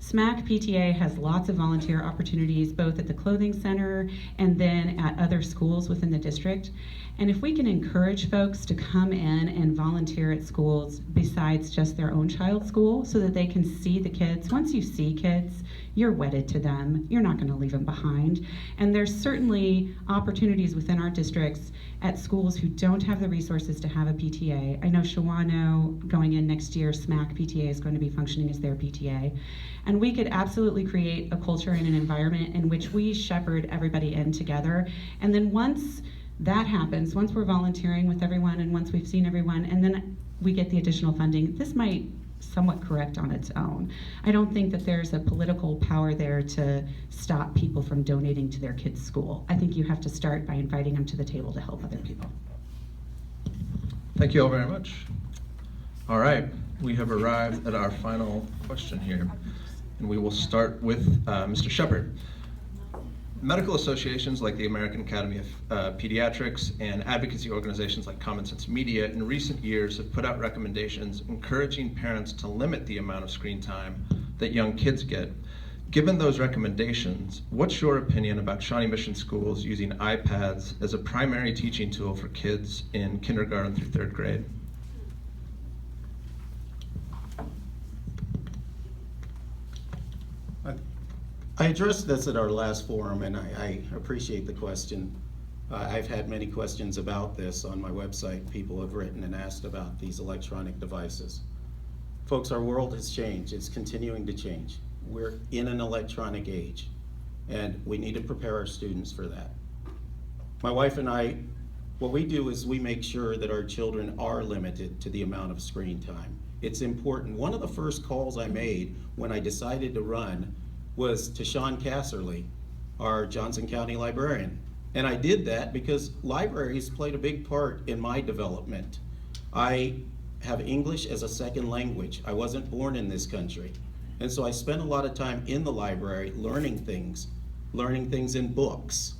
SMAC PTA has lots of volunteer opportunities, both at the clothing center and then at other schools within the district. And if we can encourage folks to come in and volunteer at schools besides just their own child's school so that they can see the kids. Once you see kids, you're wedded to them. You're not going to leave them behind. And there's certainly opportunities within our districts at schools who don't have the resources to have a PTA. I know Shawnee going in next year, SMAC PTA is going to be functioning as their PTA. And we could absolutely create a culture and an environment in which we shepherd everybody in together. And then once that happens, once we're volunteering with everyone and once we've seen everyone, and then we get the additional funding, this might somewhat correct on its own. I don't think that there's a political power there to stop people from donating to their kids' school. I think you have to start by inviting them to the table to help other people. Thank you all very much. All right, we have arrived at our final question here, and we will start with Mr. Shepard. Medical associations like the American Academy of Pediatrics and advocacy organizations like Common Sense Media in recent years have put out recommendations encouraging parents to limit the amount of screen time that young kids get. Given those recommendations, what's your opinion about Shawnee Mission schools using iPads as a primary teaching tool for kids in kindergarten through third grade? I addressed this at our last forum, and I appreciate the question. I've had many questions about this on my website. People have written and asked about these electronic devices. Folks, our world has changed. It's continuing to change. We're in an electronic age, and we need to prepare our students for that. My wife and I, what we do is we make sure that our children are limited to the amount of screen time. It's important. One of the first calls I made when I decided to run was to Sean Casserly, our Johnson County librarian. And I did that because libraries played a big part in my development. I have English as a second language. I wasn't born in this country. And so I spent a lot of time in the library learning things in books.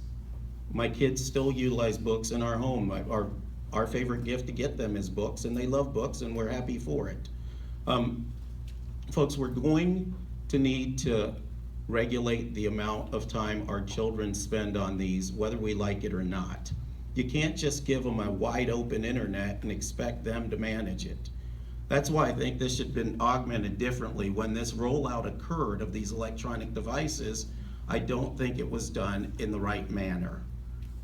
My kids still utilize books in our home. Our favorite gift to get them is books, and they love books, and we're happy for it. Folks, we're going to need to regulate the amount of time our children spend on these, whether we like it or not. You can't just give them a wide open internet and expect them to manage it. That's why I think this should have been augmented differently. When this rollout occurred of these electronic devices, I don't think it was done in the right manner.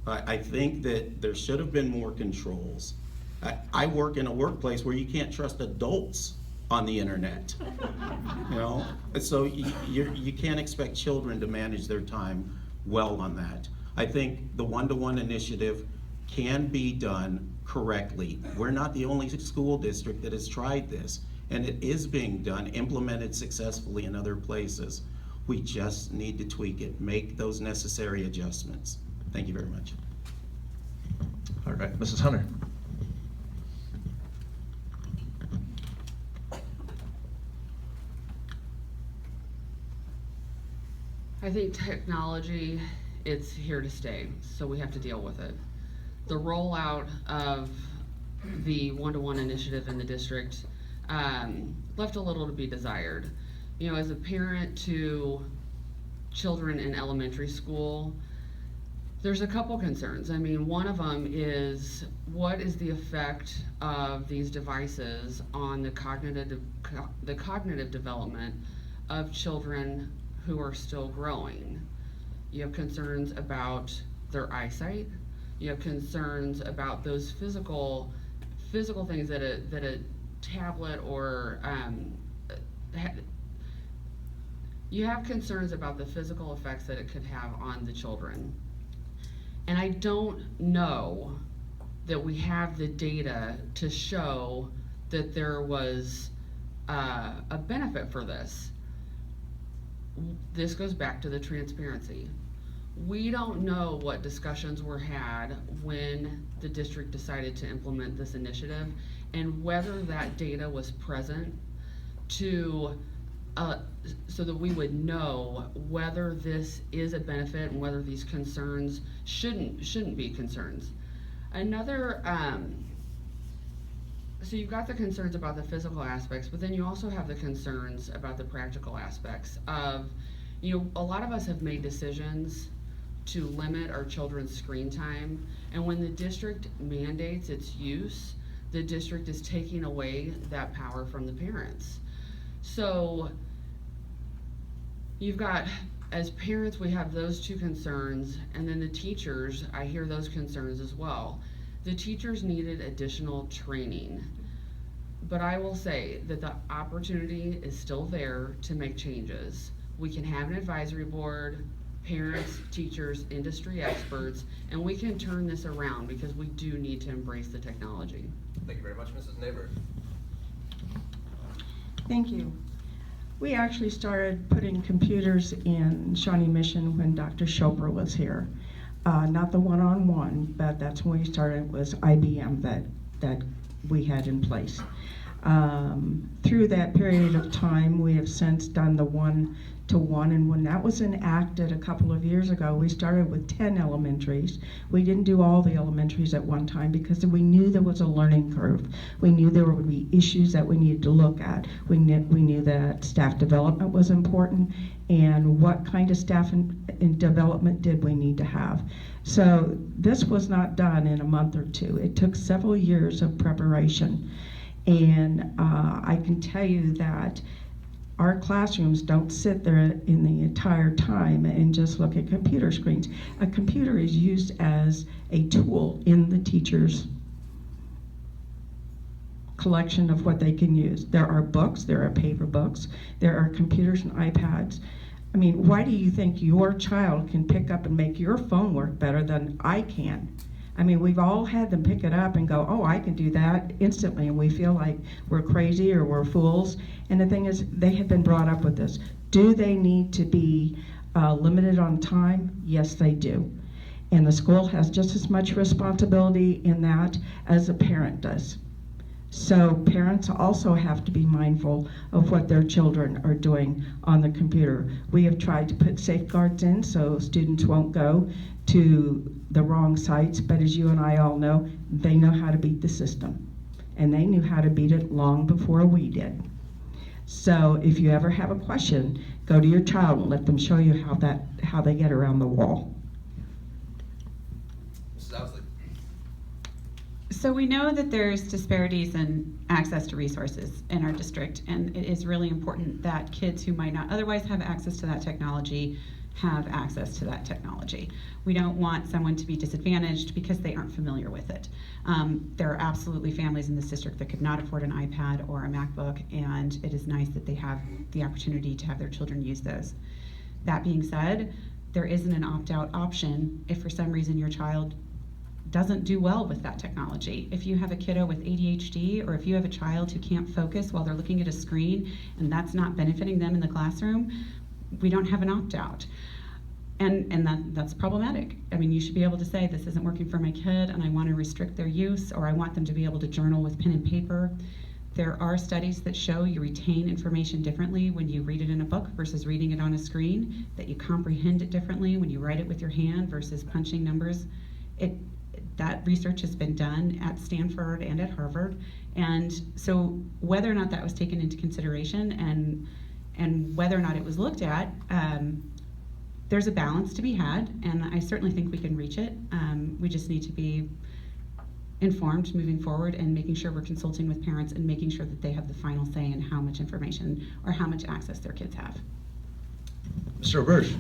I think that there should have been more controls. I work in a workplace where you can't trust adults on the internet. You know, so you can't expect children to manage their time well on that. I think the one-to-one initiative can be done correctly. We're not the only school district that has tried this, and it is being done, implemented successfully in other places. We just need to tweak it, make those necessary adjustments. Thank you very much. All right, Mrs. Hunter. I think technology, it's here to stay, so we have to deal with it. The rollout of the one-to-one initiative in the district left a little to be desired. You know, as a parent to children in elementary school, there's a couple concerns. I mean, one of them is, what is the effect of these devices on the cognitive development of children who are still growing? You have concerns about their eyesight. You have concerns about those physical things that a tablet or you have concerns about the physical effects that it could have on the children. And I don't know that we have the data to show that there was a benefit for this. This goes back to the transparency. We don't know what discussions were had when the district decided to implement this initiative, and whether that data was present to so that we would know whether this is a benefit and whether these concerns shouldn't be concerns. Another so you've got the concerns about the physical aspects, but then you also have the concerns about the practical aspects of, you know, a lot of us have made decisions to limit our children's screen time, and when the district mandates its use, the district is taking away that power from the parents. So you've got, as parents, we have those two concerns, and then the teachers, I hear those concerns as well. The teachers needed additional training, but I will say that the opportunity is still there to make changes. We can have an advisory board, parents, teachers, industry experts, and we can turn this around because we do need to embrace the technology. Thank you very much, Mrs. Neighbor. Thank you. We actually started putting computers in Shawnee Mission when Dr. Chopra was here. Not the one-on-one, but that's when we started. It was IBM that we had in place. Through that period of time, we have since done the one-to-one, and when that was enacted a couple of years ago, we started with 10 elementaries. We didn't do all the elementaries at one time because we knew there was a learning curve. We knew there would be issues that we needed to look at. We knew that staff development was important, and what kind of staff and development did we need to have. So this was not done in a month or two. It took several years of preparation. And I can tell you that our classrooms don't sit there in the entire time and just look at computer screens. A computer is used as a tool in the teacher's collection of what they can use. There are books, there are paper books, there are computers and iPads. I mean, why do you think your child can pick up and make your phone work better than I can? I mean, we've all had them pick it up and go, oh, I can do that instantly, and we feel like we're crazy or we're fools. And the thing is, they have been brought up with this. Do they need to be limited on time? Yes, they do. And the school has just as much responsibility in that as a parent does. So parents also have to be mindful of what their children are doing on the computer. We have tried to put safeguards in so students won't go to the wrong sites, but as you and I all know, they know how to beat the system. And they knew how to beat it long before we did. So if you ever have a question, go to your child and let them show you how they get around the wall. Mrs. Owsley. So we know that there's disparities in access to resources in our district, and it is really important that kids who might not otherwise have access to that technology have access to that technology. We don't want someone to be disadvantaged because they aren't familiar with it. There are absolutely families in this district that could not afford an iPad or a MacBook, and it is nice that they have the opportunity to have their children use those. That being said, there isn't an opt-out option if for some reason your child doesn't do well with that technology. If you have a kiddo with ADHD, or if you have a child who can't focus while they're looking at a screen and that's not benefiting them in the classroom, we don't have an opt-out. And that's problematic. I mean, you should be able to say, this isn't working for my kid and I want to restrict their use, or I want them to be able to journal with pen and paper. There are studies that show you retain information differently when you read it in a book versus reading it on a screen, that you comprehend it differently when you write it with your hand versus punching numbers. That research has been done at Stanford and at Harvard. And so whether or not that was taken into consideration and whether or not it was looked at, there's a balance to be had, and I certainly think we can reach it. We just need to be informed moving forward and making sure we're consulting with parents and making sure that they have the final say in how much information or how much access their kids have. Mr. Roberge.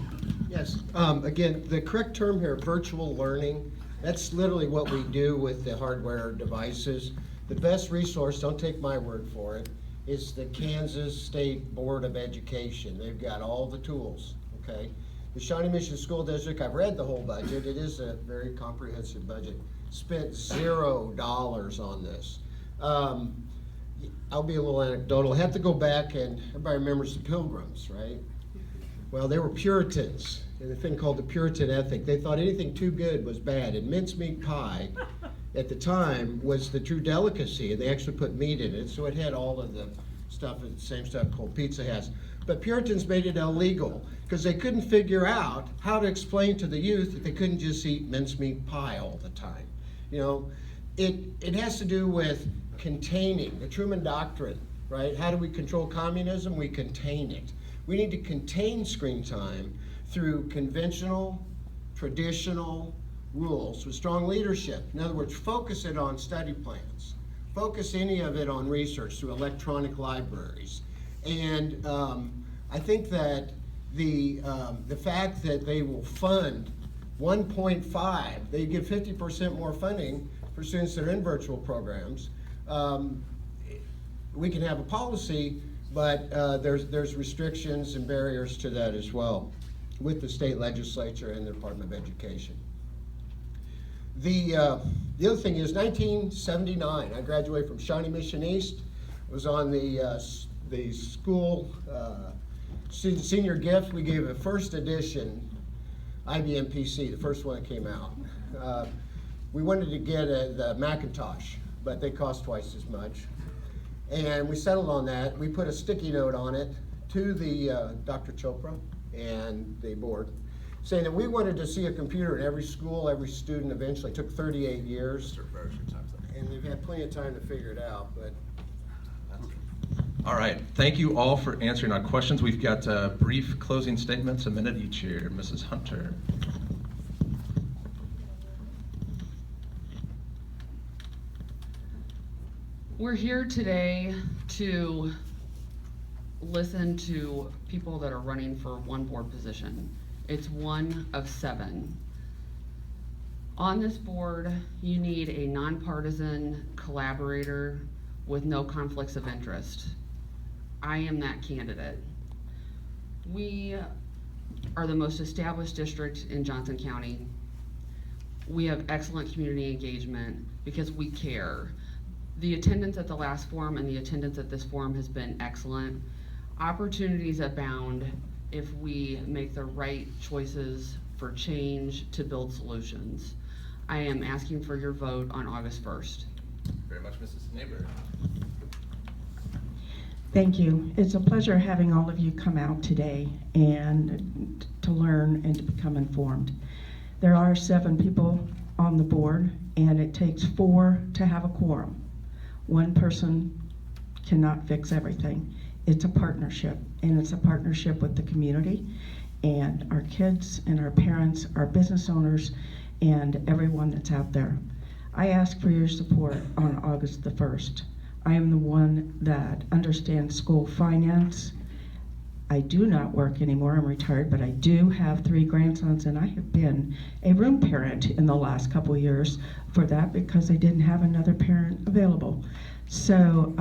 Yes, again, the correct term here, virtual learning, that's literally what we do with the hardware devices. The best resource, don't take my word for it, is the Kansas State Board of Education. They've got all the tools, okay? The Shawnee Mission School District, I've read the whole budget. It is a very comprehensive budget. Spent $0 on this. I'll be a little anecdotal. I have to go back, and everybody remembers the Pilgrims, right? Well, they were Puritans, and the thing called the Puritan ethic. They thought anything too good was bad, and mincemeat pie at the time was the true delicacy, and they actually put meat in it, so it had all of the stuff, the same stuff called pizza has. But Puritans made it illegal because they couldn't figure out how to explain to the youth that they couldn't just eat mincemeat pie all the time. You know, it has to do with containing, the Truman Doctrine, right? How do we control communism? We contain it. We need to contain screen time through conventional, traditional rules with strong leadership. In other words, focus it on study plans. Focus any of it on research through electronic libraries. And I think that the fact that they will fund 1.5, they give 50% more funding for students that are in virtual programs. We can have a policy, but there's restrictions and barriers to that as well with the state legislature and the Department of Education. The other thing is 1979, I graduated from Shawnee Mission East. I was on the school senior gift. We gave a first edition IBM PC, the first one that came out. We wanted to get the Macintosh, but they cost twice as much. And we settled on that. We put a sticky note on it to the Dr. Chopra and the board, saying that we wanted to see a computer in every school, every student eventually. It took 38 years. And they've had plenty of time to figure it out, but All right, thank you all for answering our questions. We've got brief closing statements, a minute each here. Mrs. Hunter. We're here today to listen to people that are running for one board position. It's one of 7. On this board, you need a nonpartisan collaborator with no conflicts of interest. I am that candidate. We are the most established district in Johnson County. We have excellent community engagement because we care. The attendance at the last forum and the attendance at this forum has been excellent. Opportunities abound if we make the right choices for change to build solutions. I am asking for your vote on August 1st. Very much, Mrs. Neighbor. Thank you. It's a pleasure having all of you come out today and to learn and to become informed. There are 7 people on the board, and it takes 4 to have a quorum. One person cannot fix everything. It's a partnership, and it's a partnership with the community and our kids and our parents, our business owners, and everyone that's out there. I ask for your support on August the 1st. I am the one that understands school finance, I do not work anymore, I'm retired, but I do have 3 grandsons, and I have been a room parent in the last couple years for that because I didn't have another parent available. So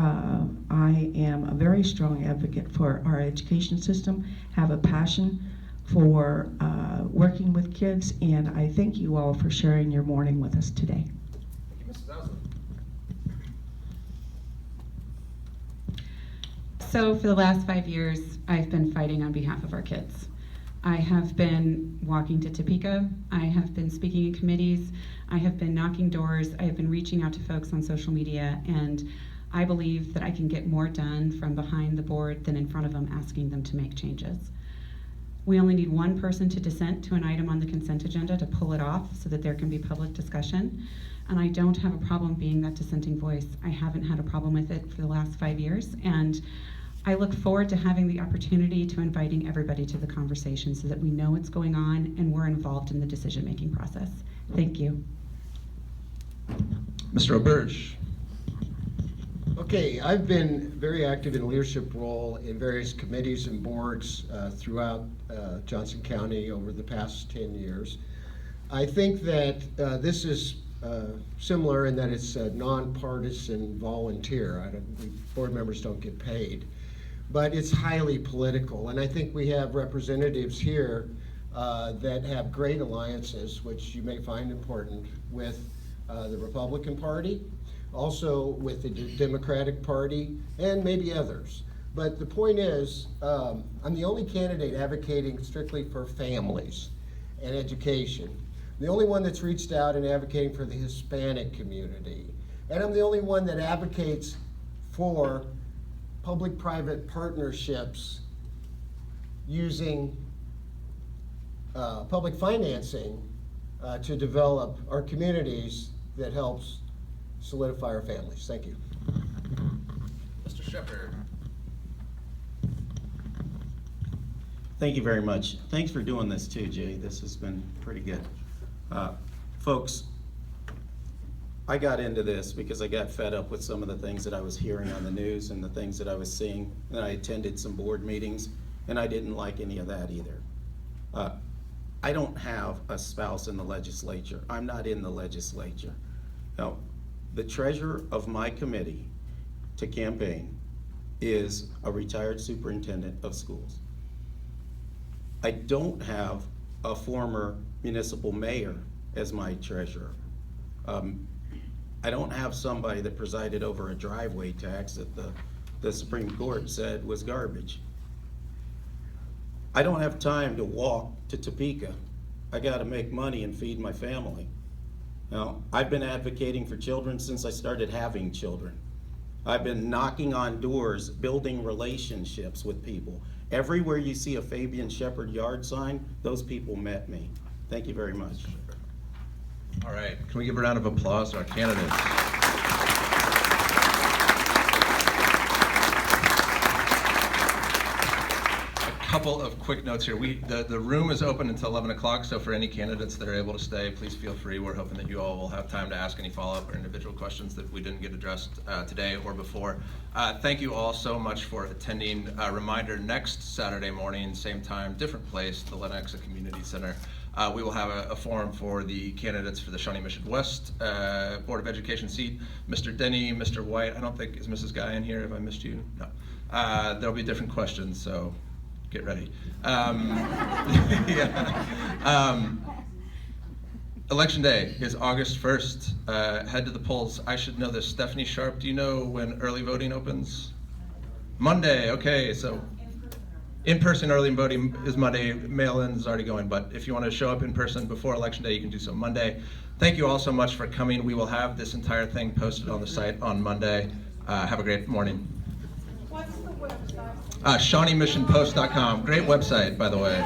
I am a very strong advocate for our education system, have a passion for working with kids, and I thank you all for sharing your morning with us today. Thank you, Mrs. Owsley. So for the last 5 years, I've been fighting on behalf of our kids. I have been walking to Topeka, I have been speaking in committees, I have been knocking doors, I have been reaching out to folks on social media, and I believe that I can get more done from behind the board than in front of them asking them to make changes. We only need one person to dissent to an item on the consent agenda to pull it off so that there can be public discussion. And I don't have a problem being that dissenting voice. I haven't had a problem with it for the last 5 years. And I look forward to having the opportunity to inviting everybody to the conversation so that we know what's going on and we're involved in the decision-making process. Thank you. Mr. O'Burge. Okay, I've been very active in a leadership role in various committees and boards throughout Johnson County over the past 10 years. I think that this is similar in that it's a nonpartisan volunteer. Board members don't get paid. But it's highly political, and I think we have representatives here that have great alliances, which you may find important, with the Republican Party, also with the Democratic Party, and maybe others. But the point is, I'm the only candidate advocating strictly for families and education. The only one that's reached out and advocating for the Hispanic community. And I'm the only one that advocates for public-private partnerships using public financing to develop our communities that helps solidify our families. Thank you. Mr. Shepherd. Thank you very much. Thanks for doing this too, Jay. This has been pretty good. Folks, I got into this because I got fed up with some of the things that I was hearing on the news and the things that I was seeing. And I attended some board meetings, and I didn't like any of that either. I don't have a spouse in the legislature. I'm not in the legislature. Now, the treasurer of my committee to campaign is a retired superintendent of schools. I don't have a former municipal mayor as my treasurer. I don't have somebody that presided over a driveway tax that the Supreme Court said was garbage. I don't have time to walk to Topeka. I gotta make money and feed my family. Now, I've been advocating for children since I started having children. I've been knocking on doors, building relationships with people. Everywhere you see a Fabian Shepherd yard sign, those people met me. Thank you very much. All right, can we give a round of applause to our candidates? A couple of quick notes here. The room is open until 11 o'clock, so for any candidates that are able to stay, please feel free. We're hoping that you all will have time to ask any follow-up or individual questions that we didn't get addressed today or before. Thank you all so much for attending. Reminder, next Saturday morning, same time, different place, the Lenexa Community Center. We will have a forum for the candidates for the Shawnee Mission West Board of Education seat. Mr. Denny, Mr. White, I don't think, is Mrs. Guy in here? Have I missed you? No. There'll be different questions, so get ready. Election day is August 1st. Head to the polls. I should know this. Stephanie Sharp, do you know when early voting opens? Monday, okay, so in-person early voting is Monday, mail-in is already going, but if you want to show up in person before Election Day, you can do so Monday. Thank you all so much for coming. We will have this entire thing posted on the site on Monday. Have a great morning. What's the website? ShawneeMissionPost.com. Great website, by the way.